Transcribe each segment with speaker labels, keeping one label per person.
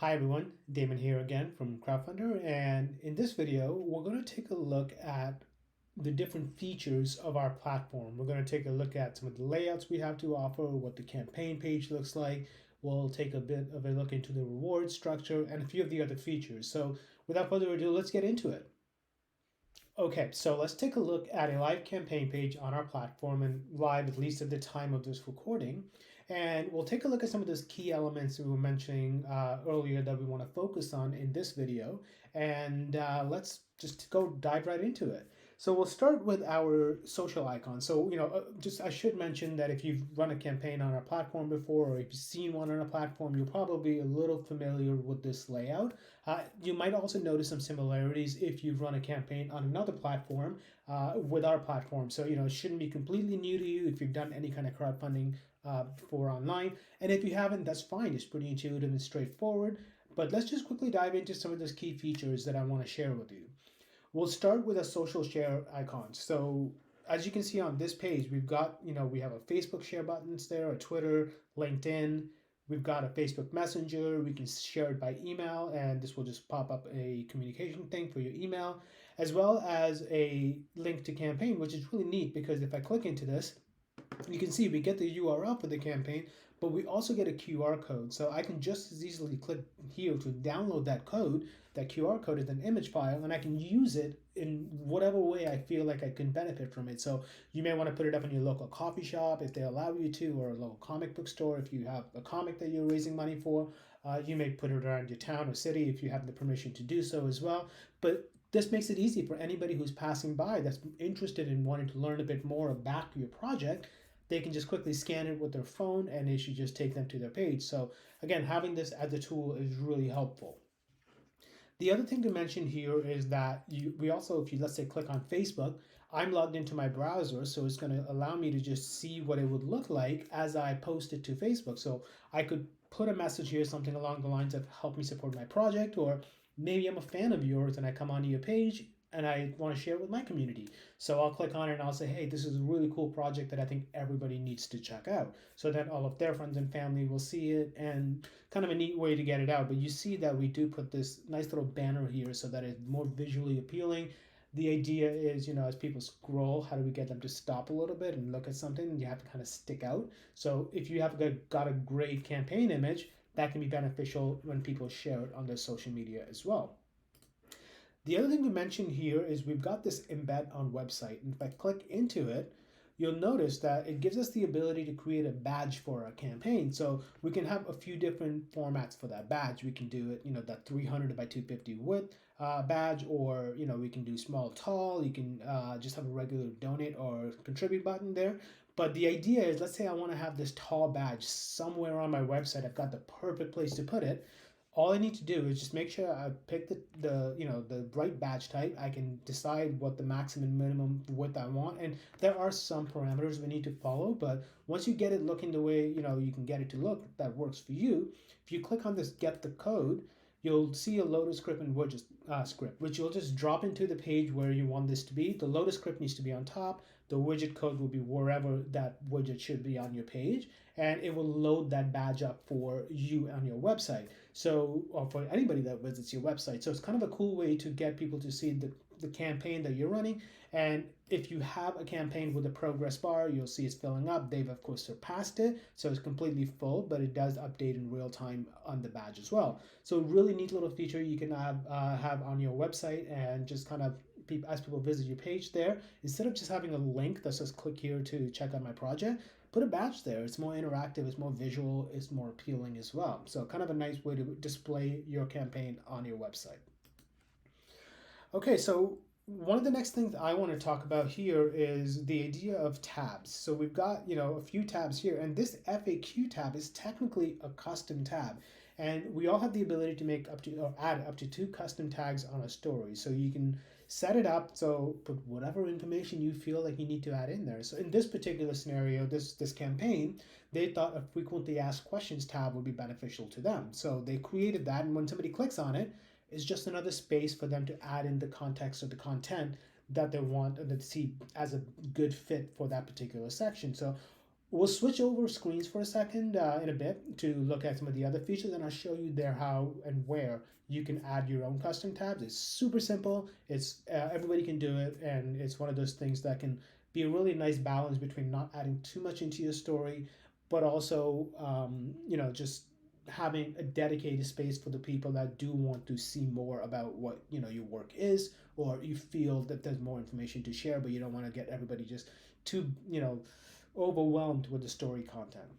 Speaker 1: Hi everyone, Damon here again from Crowdfundr, and in this video we're going to take a look at the different features of our platform. We're going to take a look at some of the layouts we have to offer, what the campaign page looks like. We'll take a bit of a look into the reward structure and a few of the other features. So without further ado, let's get into it. Okay, so let's take a look at a live campaign page on our platform and live at least at the time of this recording. And we'll take a look at some of those key elements we were mentioning earlier that we want to focus on in this video. And let's just go dive right into it. So we'll start with our social icon. So, just I should mention that if you've run a campaign on our platform before, or if you've seen one on a platform, you're probably a little familiar with this layout. You might also notice some similarities if you've run a campaign on another platform with our platform. So, it shouldn't be completely new to you if you've done any kind of crowdfunding before online. And if you haven't, that's fine. It's pretty intuitive and straightforward. But let's just quickly dive into some of those key features that I want to share with you. We'll start with a social share icon. So as you can see on this page, we've got, we have a Facebook share buttons there, a Twitter, LinkedIn. We've got a Facebook Messenger. We can share it by email, and this will just pop up a communication thing for your email, as well as a link to campaign, which is really neat because if I click into this, you can see we get the URL for the campaign, but we also get a QR code. So I can just as easily click here to download that code. That QR code is an image file, and I can use it in whatever way I feel like I can benefit from it. So you may want to put it up in your local coffee shop if they allow you to, or a local comic book store if you have a comic that you're raising money for. You may put it around your town or city if you have the permission to do so as well. But this makes it easy for anybody who's passing by that's interested in wanting to learn a bit more about your project. They can just quickly scan it with their phone and it should just take them to their page. So again, having this as a tool is really helpful. The other thing to mention here is that we also, if you let's say click on Facebook, I'm logged into my browser, so it's going to allow me to just see what it would look like as I post it to Facebook. So I could put a message here, something along the lines of help me support my project, or maybe I'm a fan of yours and I come onto your page and I want to share it with my community. So I'll click on it and I'll say, hey, this is a really cool project that I think everybody needs to check out. So that all of their friends and family will see it, and kind of a neat way to get it out. But you see that we do put this nice little banner here so that it's more visually appealing. The idea is, as people scroll, how do we get them to stop a little bit and look at something? You have to kind of stick out. So if you have got a great campaign image, that can be beneficial when people share it on their social media as well. The other thing to mention here is we've got this embed on website. And if I click into it, you'll notice that it gives us the ability to create a badge for our campaign. So we can have a few different formats for that badge. We can do it, that 300 by 250 width badge, or, we can do small, tall. You can just have a regular donate or contribute button there. But the idea is, let's say I want to have this tall badge somewhere on my website. I've got the perfect place to put it. All I need to do is just make sure I pick the right badge type. I can decide what the maximum minimum width I want, and there are some parameters we need to follow. But once you get it looking the way you can get it to look that works for you, if you click on this get the code, you'll see a Lotus script and widget script, which you'll just drop into the page where you want this to be. The Lotus script needs to be on top. The widget code will be wherever that widget should be on your page, and it will load that badge up for you on your website. So, or for anybody that visits your website. So it's kind of a cool way to get people to see the campaign that you're running. And if you have a campaign with a progress bar, you'll see it's filling up. They've of course surpassed it, so it's completely full, but it does update in real time on the badge as well. So really neat little feature you can have on your website, and just kind of as people visit your page there, instead of just having a link that says click here to check out my project, put a badge there. It's more interactive, it's more visual, it's more appealing as well. So kind of a nice way to display your campaign on your website. Okay, so one of the next things I want to talk about here is the idea of tabs. So we've got, a few tabs here, and this FAQ tab is technically a custom tab. And we all have the ability to make up to, or add up to 2 custom tags on a story. So you can set it up, so put whatever information you feel like you need to add in there. So in this particular scenario, this campaign, they thought a frequently asked questions tab would be beneficial to them. So they created that, and when somebody clicks on it, it's just another space for them to add in the context of the content that they want and to see as a good fit for that particular section. So We'll switch over screens for a second in a bit to look at some of the other features, and I'll show you there how and where you can add your own custom tabs. It's super simple. It's everybody can do it, and it's one of those things that can be a really nice balance between not adding too much into your story, but also just having a dedicated space for the people that do want to see more about what your work is, or you feel that there's more information to share, but you don't want to get everybody just too overwhelmed with the story content.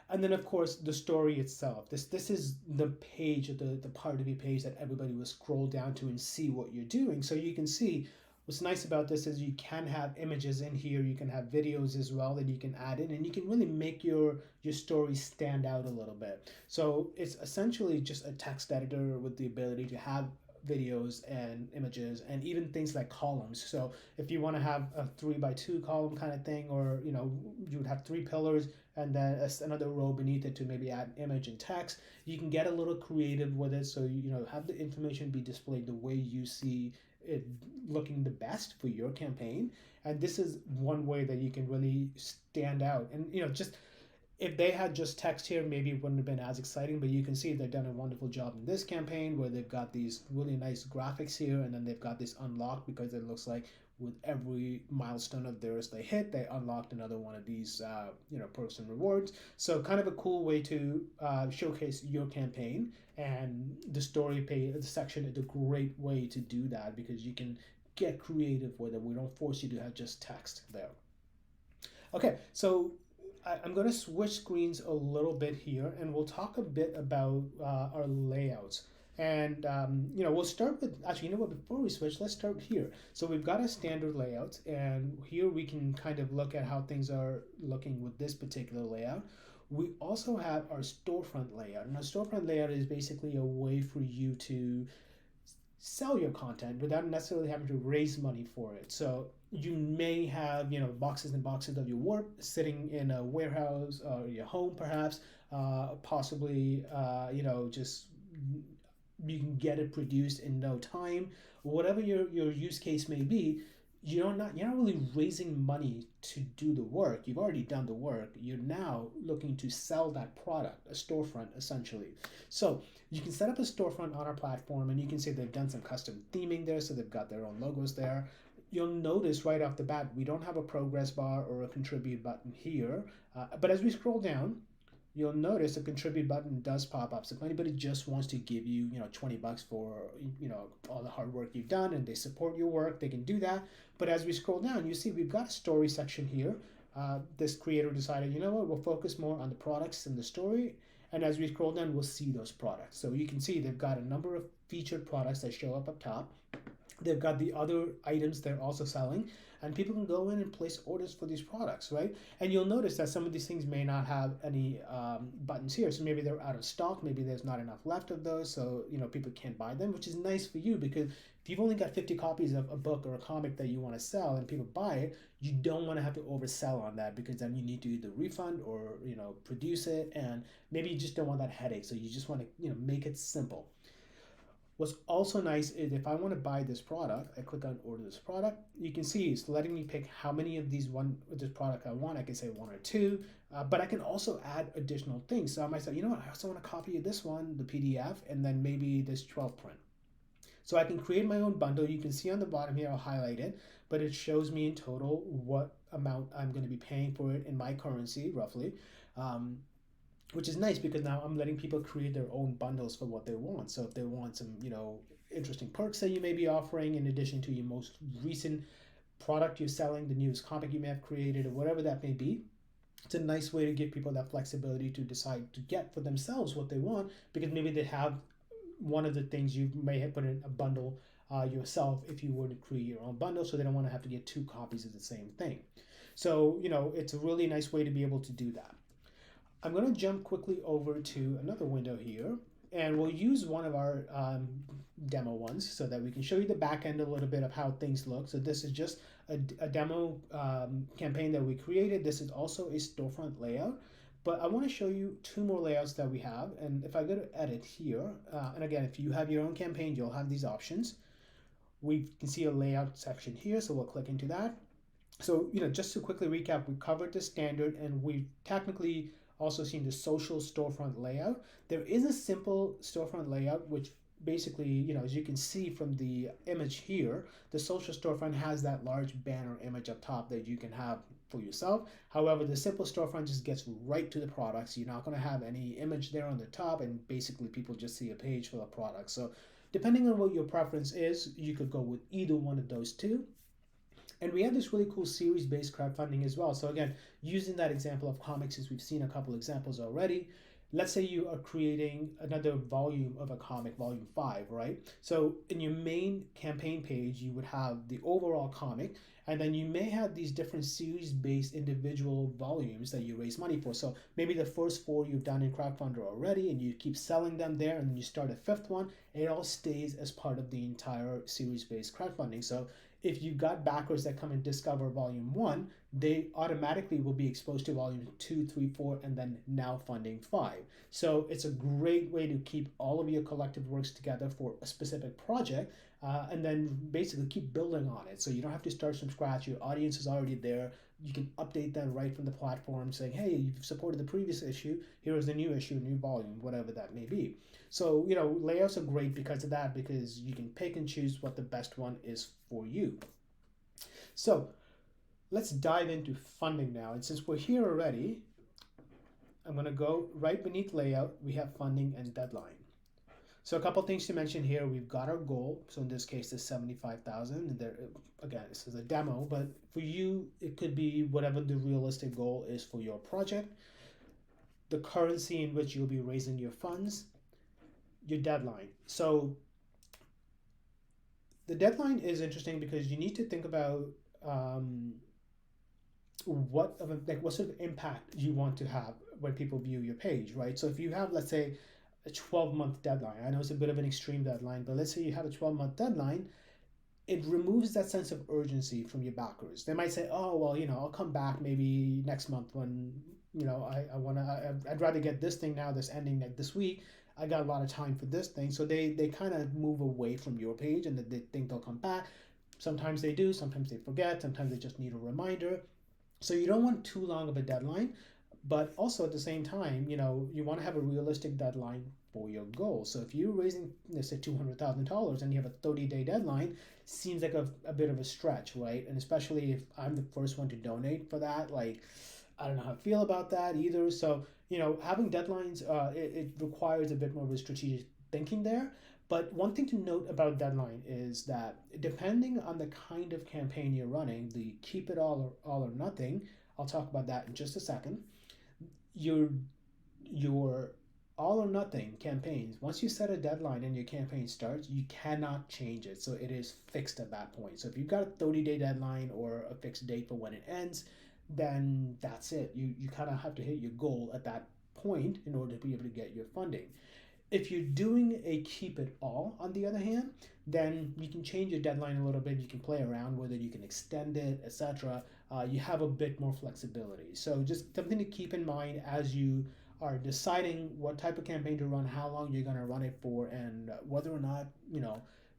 Speaker 1: And then of course the story itself. This is the page, the part of your page that everybody will scroll down to and see what you're doing. So you can see what's nice about this is you can have images in here, you can have videos as well that you can add in, and you can really make your story stand out a little bit. So it's essentially just a text editor with the ability to have videos and images and even things like columns. So if you want to have a 3x2 column kind of thing, or you would have 3 pillars and then another row beneath it to maybe add image and text, you can get a little creative with it. So have the information be displayed the way you see it looking the best for your campaign. And this is one way that you can really stand out. And just if they had just text here, maybe it wouldn't have been as exciting, but you can see they've done a wonderful job in this campaign where they've got these really nice graphics here, and then they've got this unlocked because it looks like with every milestone of theirs they hit, they unlocked another one of these perks and rewards. So kind of a cool way to showcase your campaign, and the story page, the section is a great way to do that because you can get creative with it. We don't force you to have just text there. Okay, so I'm going to switch screens a little bit here, and we'll talk a bit about our layouts. And we'll start with, actually, before we switch, let's start here. So we've got a standard layout, and here we can kind of look at how things are looking with this particular layout. We also have our storefront layout, and our storefront layout is basically a way for you to sell your content without necessarily having to raise money for it. So you may have boxes and boxes of your work sitting in a warehouse or your home, perhaps, possibly just you can get it produced in no time. Whatever your use case may be, you're not really raising money to do the work. You've already done the work. You're now looking to sell that product, a storefront essentially. So you can set up a storefront on our platform, and you can see they've done some custom theming there, so they've got their own logos there. You'll notice right off the bat we don't have a progress bar or a contribute button here, but as we scroll down, you'll notice a contribute button does pop up. So if anybody just wants to give you, $20 for, all the hard work you've done and they support your work, they can do that. But as we scroll down, you see we've got a story section here. This creator decided, we'll focus more on the products and the story. And as we scroll down, we'll see those products. So you can see they've got a number of featured products that show up top. They've got the other items they're also selling, and people can go in and place orders for these products, right? And you'll notice that some of these things may not have any buttons here, so maybe they're out of stock, maybe there's not enough left of those, so people can't buy them, which is nice for you because if you've only got 50 copies of a book or a comic that you want to sell and people buy it, you don't want to have to oversell on that because then you need to either refund or produce it, and maybe you just don't want that headache, so you just want to make it simple. What's also nice is if I want to buy this product, I click on order this product. You can see it's letting me pick how many of this product I want. I can say 1 or 2, but I can also add additional things. So I might say, I also want a copy of this one, the PDF, and then maybe this 12 print. So I can create my own bundle. You can see on the bottom here, I'll highlight it, but it shows me in total what amount I'm going to be paying for it in my currency, roughly. Which is nice because now I'm letting people create their own bundles for what they want. So if they want some, interesting perks that you may be offering in addition to your most recent product you're selling, the newest comic you may have created, or whatever that may be, it's a nice way to give people that flexibility to decide to get for themselves what they want, because maybe they have one of the things you may have put in a bundle yourself if you were to create your own bundle, so they don't want to have to get 2 copies of the same thing. So, it's a really nice way to be able to do that. I'm going to jump quickly over to another window here, and we'll use one of our demo ones so that we can show you the back end a little bit of how things look. So this is just a demo campaign that we created. This is also a storefront layout, but I want to show you 2 more layouts that we have. And if I go to edit here, and again, if you have your own campaign, you'll have these options. We can see a layout section here, so we'll click into that. So, just to quickly recap, we covered the standard and we've technically also seen the social storefront layout. There is a simple storefront layout, which basically, as you can see from the image here, the social storefront has that large banner image up top that you can have for yourself. However, the simple storefront just gets right to the products. You're not going to have any image there on the top, and basically, people just see a page full of products. So, depending on what your preference is, you could go with either one of those two. And we have this really cool series-based crowdfunding as well. So again, using that example of comics, as we've seen a couple examples already, let's say you are creating another volume of a comic, volume 5, right? So in your main campaign page, you would have the overall comic, and then you may have these different series-based individual volumes that you raise money for. So maybe the first 4 you've done in Crowdfundr already, and you keep selling them there, and then you start a 5th one. It all stays as part of the entire series-based crowdfunding. So if you've got backers that come and discover volume 1, they automatically will be exposed to volume 2, 3, 4, and then now funding 5. So it's a great way to keep all of your collective works together for a specific project, and then basically keep building on it. So you don't have to start from scratch. Your audience is already there. You can update them right from the platform saying, hey, you've supported the previous issue. Here is the new issue, new volume, whatever that may be. So, layouts are great because of that, because you can pick and choose what the best one is for you. So, let's dive into funding now. And since we're here already, I'm going to go right beneath layout. We have funding and deadline. So a couple things to mention here. We've got our goal. So in this case, it's 75,000. And there, again, this is a demo, but for you, it could be whatever the realistic goal is for your project, the currency in which you'll be raising your funds, your deadline. So the deadline is interesting because you need to think about what sort of impact you want to have when people view your page, right? So if you have, let's say, a 12-month deadline, I know it's a bit of an extreme deadline, but let's say you have a 12-month deadline, it removes that sense of urgency from your backers. They might say, oh, well, I'll come back maybe next month when, I'd rather get this thing now that's ending this week. I got a lot of time for this thing. So they kind of move away from your page and they think they'll come back. Sometimes they do, sometimes they forget, sometimes they just need a reminder. So you don't want too long of a deadline, but also at the same time, you want to have a realistic deadline for your goal. So if you're raising, let's say, $200,000 and you have a 30-day deadline, seems like a bit of a stretch, right? And especially if I'm the first one to donate for that, like, I don't know how I feel about that either. So, having deadlines, it requires a bit more of a strategic thinking there. But one thing to note about deadline is that depending on the kind of campaign you're running, the keep it all or nothing, I'll talk about that in just a second. Your all or nothing campaigns, once you set a deadline and your campaign starts, you cannot change it. So it is fixed at that point. So if you've got a 30-day deadline or a fixed date for when it ends, then that's it. You kind of have to hit your goal at that point in order to be able to get your funding. If you're doing a keep it all, on the other hand, then you can change your deadline a little bit. You can play around with it. You can extend it, etc. You have a bit more flexibility. So just something to keep in mind as you are deciding what type of campaign to run, how long you're going to run it for, and whether or not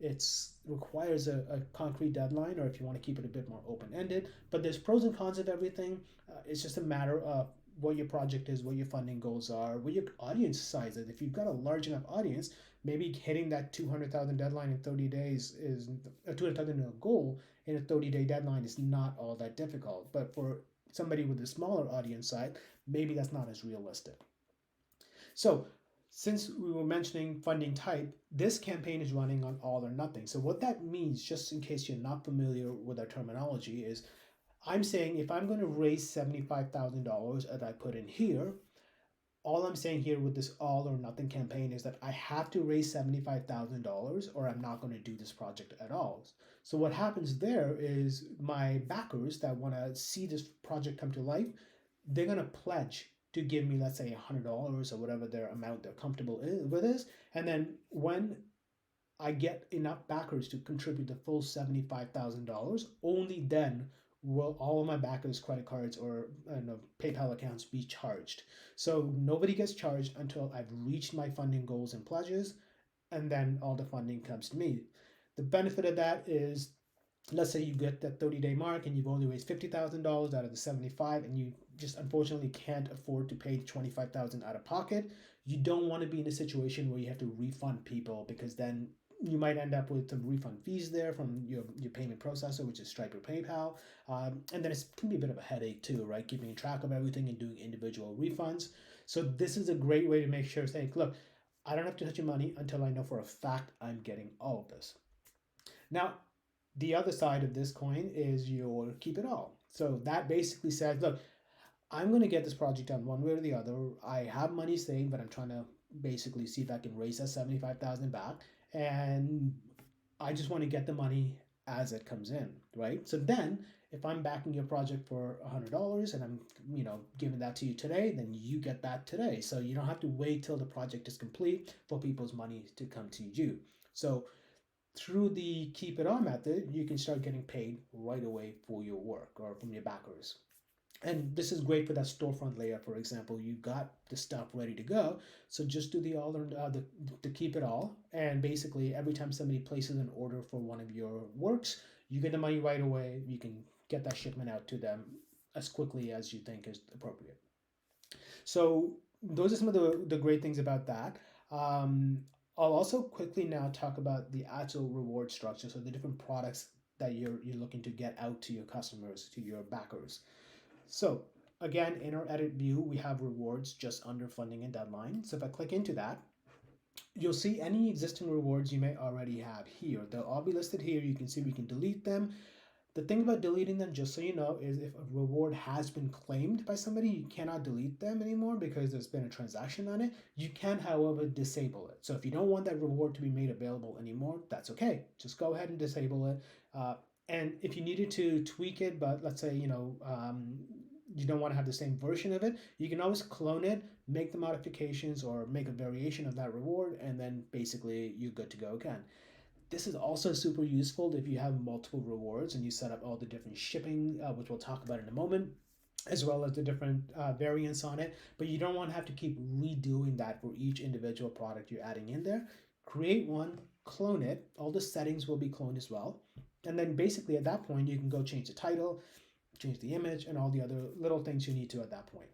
Speaker 1: it's requires a concrete deadline, or if you want to keep it a bit more open-ended. But there's pros and cons of everything. It's just a matter of what your project is, what your funding goals are, what your audience size is. If you've got a large enough audience, maybe hitting that 200,000 deadline in 30 days is a 200,000 goal in a 30-day deadline is not all that difficult. But for somebody with a smaller audience size, maybe that's not as realistic. So since we were mentioning funding type, this campaign is running on all or nothing. So what that means, just in case you're not familiar with our terminology, is I'm saying if I'm going to raise $75,000 as I put in here, all I'm saying here with this all or nothing campaign is that I have to raise $75,000 or I'm not going to do this project at all. So what happens there is my backers that want to see this project come to life, they're going to pledge to give me, let's say, $100 or whatever their amount they're comfortable with is. And then when I get enough backers to contribute the full $75,000, only then will all of my backers' credit cards or PayPal accounts be charged. So nobody gets charged until I've reached my funding goals and pledges, and then all the funding comes to me. The benefit of that is let's say you get that 30-day mark and you've only raised $50,000 out of the 75, and you just unfortunately can't afford to pay 25,000 out of pocket. You don't want to be in a situation where you have to refund people, because then you might end up with some refund fees there from your payment processor, which is Stripe or PayPal. And then it can be a bit of a headache too, right? Keeping track of everything and doing individual refunds. So this is a great way to make sure, saying, look, I don't have to touch your money until I know for a fact I'm getting all of this. Now, the other side of this coin is your keep it all. So that basically says, look, I'm going to get this project done one way or the other. I have money saved, but I'm trying to basically see if I can raise that 75,000 back. And I just want to get the money as it comes in, right? So then if I'm backing your project for $100 and I'm, giving that to you today, then you get that today. So you don't have to wait till the project is complete for people's money to come to you. So through the keep it on method, you can start getting paid right away for your work or from your backers. And this is great for that storefront layout, for example. You got the stuff ready to go, so just do the keep it all, and basically every time somebody places an order for one of your works, you get the money right away. You can get that shipment out to them as quickly as you think is appropriate. So those are some of the great things about that. I'll also quickly now talk about the actual reward structure, so the different products that you're looking to get out to your customers, to your backers. So again, in our edit view, we have rewards just under funding and deadline. So if I click into that, you'll see any existing rewards you may already have here. They'll all be listed here. You can see we can delete them. The thing about deleting them, just so you know, is if a reward has been claimed by somebody, you cannot delete them anymore because there's been a transaction on it. You can, however, disable it. So if you don't want that reward to be made available anymore, that's okay. Just go ahead and disable it. And if you needed to tweak it, but let's say, you don't want to have the same version of it, you can always clone it, make the modifications, or make a variation of that reward, and then basically you're good to go again. This is also super useful if you have multiple rewards and you set up all the different shipping, which we'll talk about in a moment, as well as the different variants on it. But you don't want to have to keep redoing that for each individual product you're adding in there. Create one, clone it. All the settings will be cloned as well. And then basically at that point, you can go change the title, change the image, and all the other little things you need to at that point.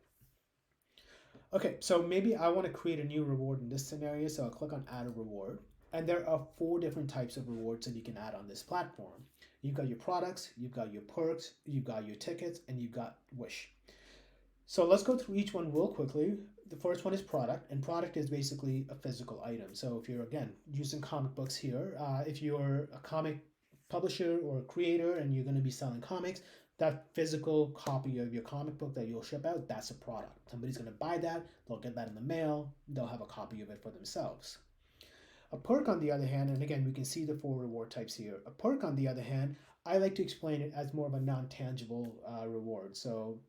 Speaker 1: Okay, so maybe I want to create a new reward in this scenario, so I'll click on add a reward. And there are 4 different types of rewards that you can add on this platform. You've got your products, you've got your perks, you've got your tickets, and you've got Wish. So let's go through each one real quickly. The first one is product, and product is basically a physical item. So if you're, again, using comic books here, if you're a comic publisher or a creator and you're going to be selling comics, that physical copy of your comic book that you'll ship out, that's a product. Somebody's going to buy that, they'll get that in the mail, they'll have a copy of it for themselves. A perk, on the other hand, and again, we can see the 4 reward types here. A perk, on the other hand, I like to explain it as more of a non-tangible reward. So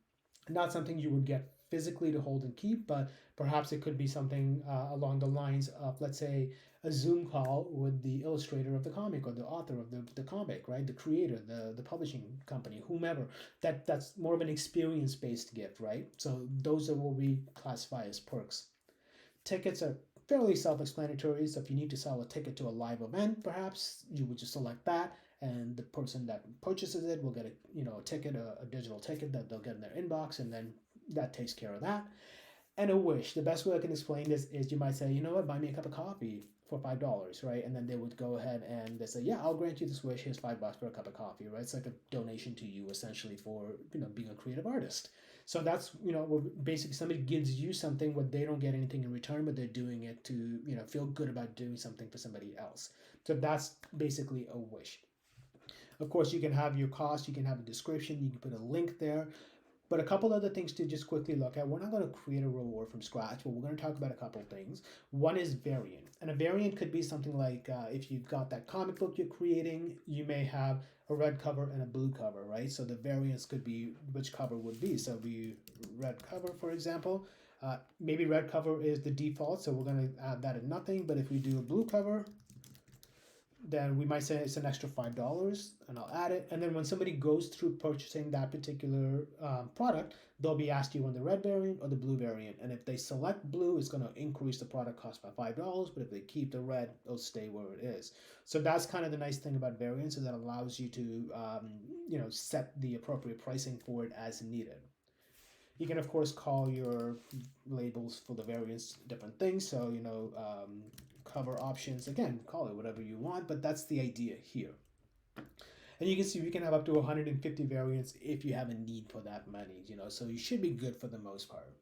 Speaker 1: not something you would get physically to hold and keep, but perhaps it could be something along the lines of, let's say, a Zoom call with the illustrator of the comic or the author of the comic, right? The creator, the publishing company, whomever. That's more of an experience-based gift, right? So those are what we classify as perks. Tickets are fairly self-explanatory. So if you need to sell a ticket to a live event, perhaps you would just select that, and the person that purchases it will get a ticket, a digital ticket that they'll get in their inbox, and then that takes care of that. And a wish, the best way I can explain this is you might say, you know what, buy me a cup of coffee for $5, right? And then they would go ahead and they say, yeah, I'll grant you this wish. Here's $5 for a cup of coffee, right? It's like a donation to you essentially for being a creative artist. So that's basically somebody gives you something, but they don't get anything in return, but they're doing it to feel good about doing something for somebody else. So that's basically a wish. Of course, you can have your cost, you can have a description, you can put a link there. But a couple other things to just quickly look at. We're not going to create a reward from scratch, but we're going to talk about a couple of things. One is variant. And a variant could be something like if you've got that comic book you're creating, you may have a red cover and a blue cover, right? So the variants could be which cover would be. So be red cover, for example. Maybe red cover is the default, so we're going to add that in nothing. But if we do a blue cover, then we might say it's an extra $5 and I'll add it. And then when somebody goes through purchasing that particular product, they'll be asked you on the red variant or the blue variant. And if they select blue, it's going to increase the product cost by $5. But if they keep the red, it'll stay where it is. So that's kind of the nice thing about variants, is that allows you to set the appropriate pricing for it as needed. You can of course call your labels for the variants different things. So cover options, again, call it whatever you want, but that's the idea here. And you can see we can have up to 150 variants if you have a need for that many, so you should be good for the most part.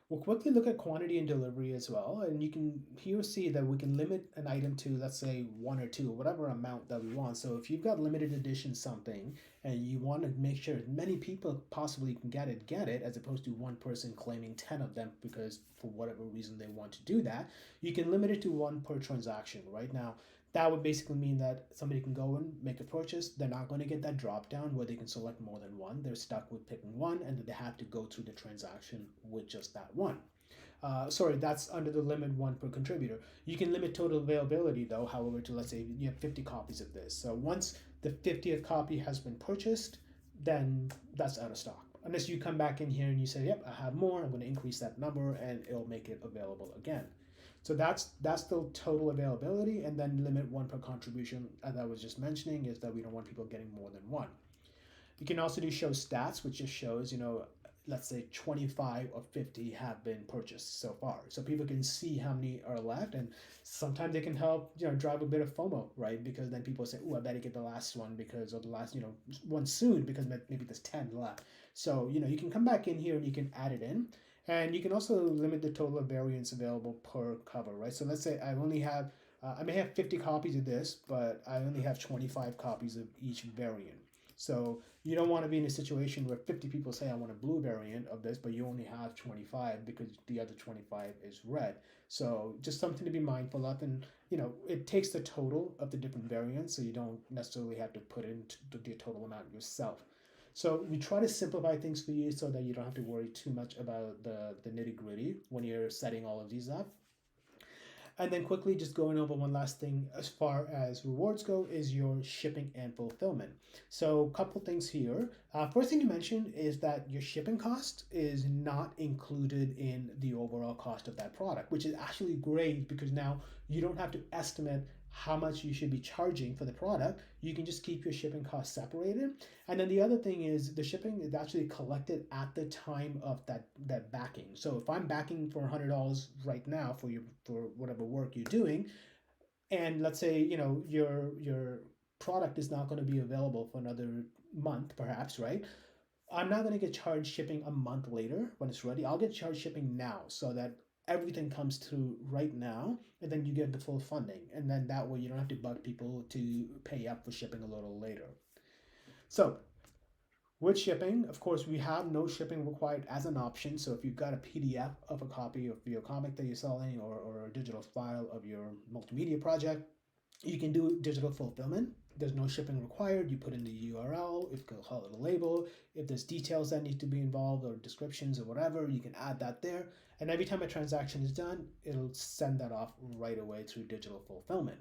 Speaker 1: We'll quickly look at quantity and delivery as well, and you can here see that we can limit an item to, let's say, 1 or 2, whatever amount that we want. So if you've got limited edition something and you want to make sure as many people possibly can get it, as opposed to one person claiming 10 of them because for whatever reason they want to do that, you can limit it to 1 per transaction. Right now, that would basically mean that somebody can go and make a purchase. They're not going to get that drop down where they can select more than 1. They're stuck with picking 1, and they have to go through the transaction with just that 1. Sorry, that's under the limit 1 per contributor. You can limit total availability though, however, to, let's say you have 50 copies of this. So once the 50th copy has been purchased, then that's out of stock. Unless you come back in here and you say, yep, I have more, I'm going to increase that number, and it'll make it available again. So that's the total availability, and then limit 1 per contribution, as I was just mentioning, is that we don't want people getting more than 1. You can also do show stats, which just shows, let's say 25 or 50 have been purchased so far. So people can see how many are left, and sometimes they can help, drive a bit of FOMO, right? Because then people say, oh, I better get the last one because, or the last, one soon because maybe there's 10 left. So, you can come back in here and you can add it in. And you can also limit the total of variants available per cover, right? So let's say I only have, I may have 50 copies of this, but I only have 25 copies of each variant. So you don't want to be in a situation where 50 people say I want a blue variant of this, but you only have 25 because the other 25 is red. So just something to be mindful of. And, it takes the total of the different variants, so you don't necessarily have to put in the total amount yourself. So we try to simplify things for you so that you don't have to worry too much about the nitty gritty when you're setting all of these up. And then quickly just going over one last thing as far as rewards go is your shipping and fulfillment. So a couple things here. First thing to mention is that your shipping cost is not included in the overall cost of that product, which is actually great because now you don't have to estimate how much you should be charging for the product. You can just keep your shipping costs separated. And then the other thing is the shipping is actually collected at the time of that backing. So if I'm backing for $100 right now for whatever work you're doing, and let's say your product is not going to be available for another month, perhaps, right? I'm not going to get charged shipping a month later when it's ready. I'll get charged shipping now so that everything comes through right now, and then you get the full funding, and then that way you don't have to bug people to pay up for shipping a little later. So with shipping, of course, we have no shipping required as an option. So if you've got a PDF of a copy of your comic that you're selling, or a digital file of your multimedia project, you can do digital fulfillment. There's no shipping required. You put in the URL, if you can call it a label. If there's details that need to be involved or descriptions or whatever, you can add that there. And every time a transaction is done, it'll send that off right away through digital fulfillment.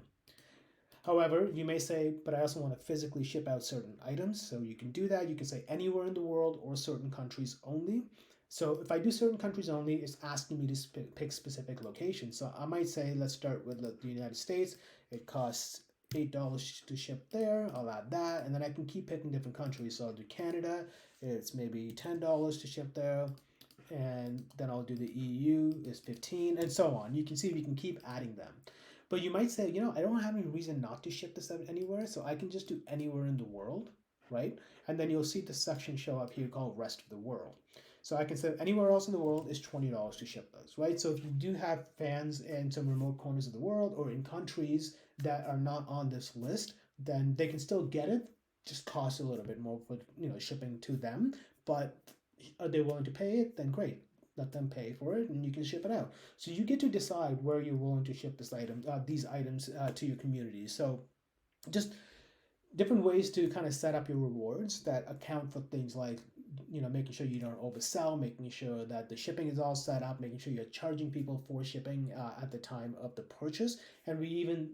Speaker 1: However, you may say, but I also want to physically ship out certain items. So you can do that. You can say anywhere in the world or certain countries only. So if I do certain countries only, it's asking me to pick specific locations. So I might say, let's start with the United States. It costs $8 to ship there. I'll add that. And then I can keep picking different countries. So I'll do Canada. It's maybe $10 to ship there. And then I'll do the EU is 15, and so on. You can see we can keep adding them. But you might say, I don't have any reason not to ship this out anywhere, so I can just do anywhere in the world, right? And then you'll see the section show up here called rest of the world. So I can say anywhere else in the world is $20 to ship those, right? So if you do have fans in some remote corners of the world or in countries that are not on this list, then they can still get it, just cost a little bit more for shipping to them. But are they willing to pay it? Then great. Let them pay for it and you can ship it out. So you get to decide where you're willing to ship these items to your community. So just different ways to kind of set up your rewards that account for things like making sure you don't oversell, making sure that the shipping is all set up, making sure you're charging people for shipping at the time of the purchase. And we even,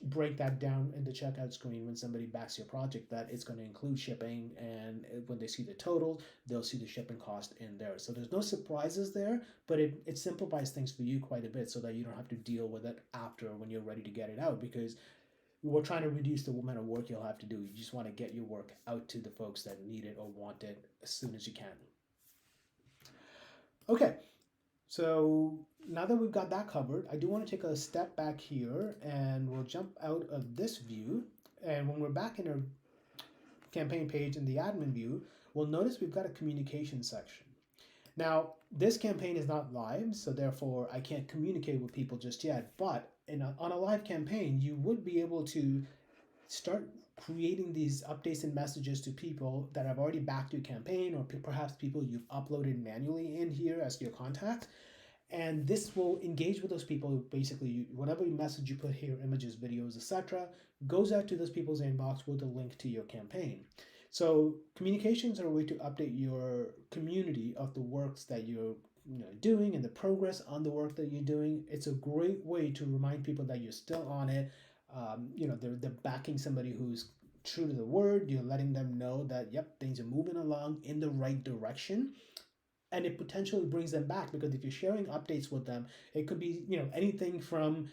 Speaker 1: break that down in the checkout screen when somebody backs your project, that it's going to include shipping. And when they see the total, they'll see the shipping cost in there. So there's no surprises there, but it simplifies things for you quite a bit so that you don't have to deal with it after when you're ready to get it out, because we're trying to reduce the amount of work you'll have to do. You just want to get your work out to the folks that need it or want it as soon as you can. Okay, so now that we've got that covered, I do want to take a step back here and we'll jump out of this view. And when we're back in our campaign page in the admin view, we'll notice we've got a communication section. Now, this campaign is not live, so therefore I can't communicate with people just yet, but on a live campaign, you would be able to start creating these updates and messages to people that have already backed your campaign, or perhaps people you've uploaded manually in here as your contact. And this will engage with those people. Basically, whatever message you put here, images, videos, etc., goes out to those people's inbox with a link to your campaign. So communications are a way to update your community of the works that you're doing and the progress on the work that you're doing. It's a great way to remind people that you're still on it. They're backing somebody who's true to the word. You're letting them know that, yep, things are moving along in the right direction. And it potentially brings them back, because if you're sharing updates with them, it could be anything from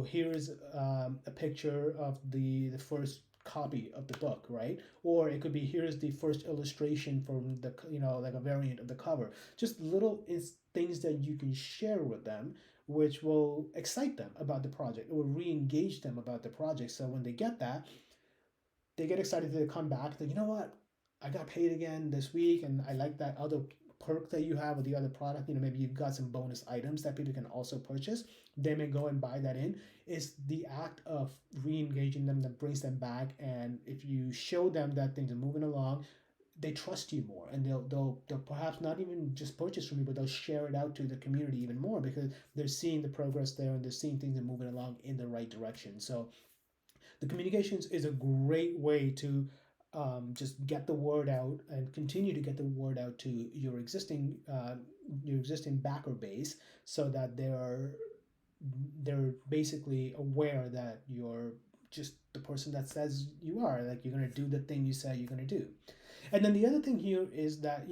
Speaker 1: here's a picture of the first copy of the book, right? Or it could be here's the first illustration from the like a variant of the cover. Just little things that you can share with them, which will excite them about the project. It will re-engage them about the project. So when they get that, they get excited to come back. Like, you know what? I got paid again this week, and I like that other perk that you have with the other product. Maybe you've got some bonus items that people can also purchase. They may go and buy that in. It's the act of re-engaging them that brings them back. And if you show them that things are moving along, they trust you more, and they'll perhaps not even just purchase from you, but they'll share it out to the community even more, because they're seeing the progress there and they're seeing things are moving along in the right direction. So the communications is a great way to just get the word out and continue to get the word out to your existing backer base, so that they're basically aware that you're just the person that says you are. Like, you're going to do the thing you say you're going to do. And then the other thing here is that,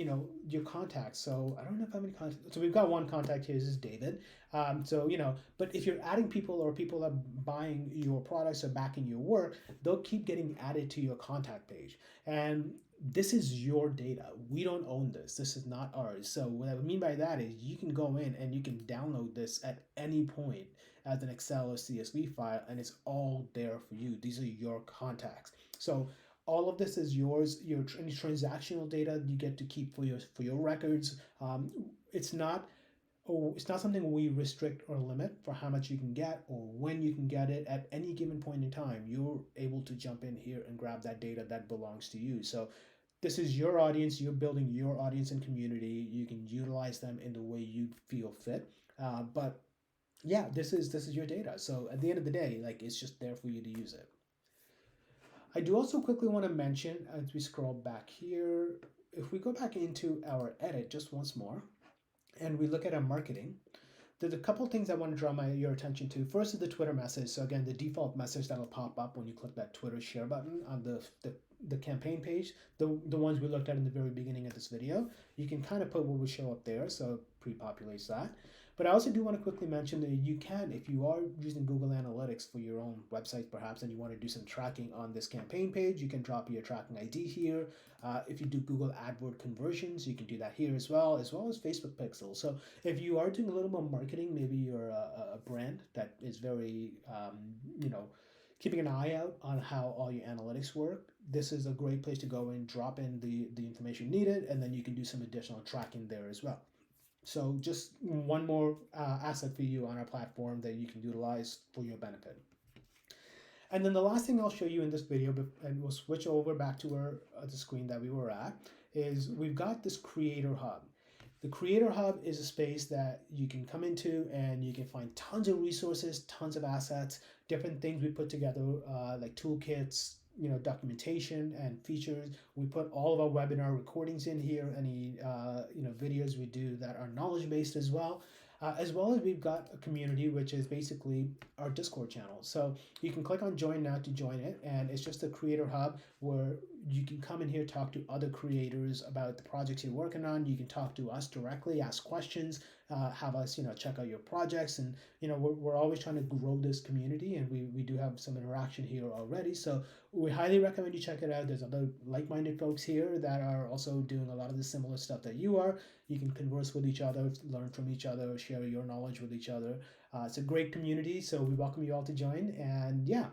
Speaker 1: your contacts. So I don't know if I have any contacts. So we've got one contact here. This is David. But if you're adding people, or people are buying your products or backing your work, they'll keep getting added to your contact page. And this is your data. We don't own this. This is not ours. So what I mean by that is you can go in and you can download this at any point as an Excel or CSV file, and it's all there for you. These are your contacts. So all of this is yours. Any transactional data you get to keep for your records. It's not something we restrict or limit for how much you can get or when you can get it. At any given point in time, you're able to jump in here and grab that data that belongs to you. So this is your audience. You're building your audience and community. You can utilize them in the way you feel fit. But yeah, this is your data. So at the end of the day, like, it's just there for you to use it. I do also quickly want to mention, as we scroll back here, if we go back into our edit just once more, and we look at our marketing, there's a couple things I want to draw your attention to. First is the Twitter message. So again, the default message that'll pop up when you click that Twitter share button on the campaign page, the ones we looked at in the very beginning of this video. You can kind of put what will show up there, so it pre-populates that. But I also do want to quickly mention that you can, if you are using Google Analytics for your own website perhaps, and you want to do some tracking on this campaign page, you can drop your tracking ID here. If you do Google AdWord conversions, you can do that here as well as Facebook Pixel. So if you are doing a little more marketing, maybe you're a brand that is very, keeping an eye out on how all your analytics work, this is a great place to go and drop in the information needed, and then you can do some additional tracking there as well. So just one more asset for you on our platform that you can utilize for your benefit. And then the last thing I'll show you in this video, and we'll switch over back to the screen that we were at, is we've got this Creator Hub. The Creator Hub is a space that you can come into and you can find tons of resources, tons of assets, different things we put together, like toolkits, documentation and features. We put all of our webinar recordings in here, any videos we do that are knowledge based as well as we've got a community, which is basically our Discord channel. So you can click on join now to join it, and it's just a creator hub where you can come in here, talk to other creators about the projects you're working on. You can talk to us directly, ask questions, have us check out your projects, and we're always trying to grow this community, and we do have some interaction here already. So we highly recommend you check it out. There's other like-minded folks here that are also doing a lot of the similar stuff that you are. You can converse with each other, learn from each other, share your knowledge with each other. It's a great community, so we welcome you all to join. And yeah,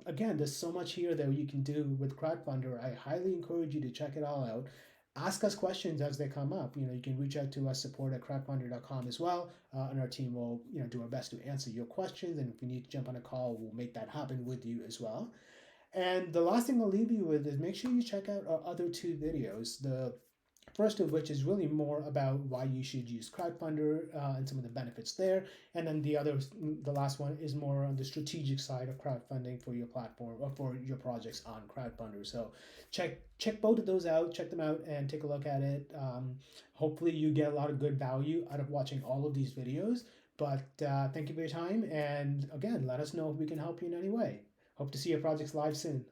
Speaker 1: again, there's so much here that you can do with Crowdfundr. I highly encourage you to check it all out. Ask us questions as they come up. You can reach out to us, support@crowdfundr.com as well, and our team will do our best to answer your questions. And if we need to jump on a call, we'll make that happen with you as well. And the last thing I'll leave you with is make sure you check out our other two videos. The first of which is really more about why you should use Crowdfundr and some of the benefits there. And then the last one is more on the strategic side of crowdfunding for your platform or for your projects on Crowdfundr. So check both of those out, check them out and take a look at it. Hopefully you get a lot of good value out of watching all of these videos. But thank you for your time. And again, let us know if we can help you in any way. Hope to see your projects live soon.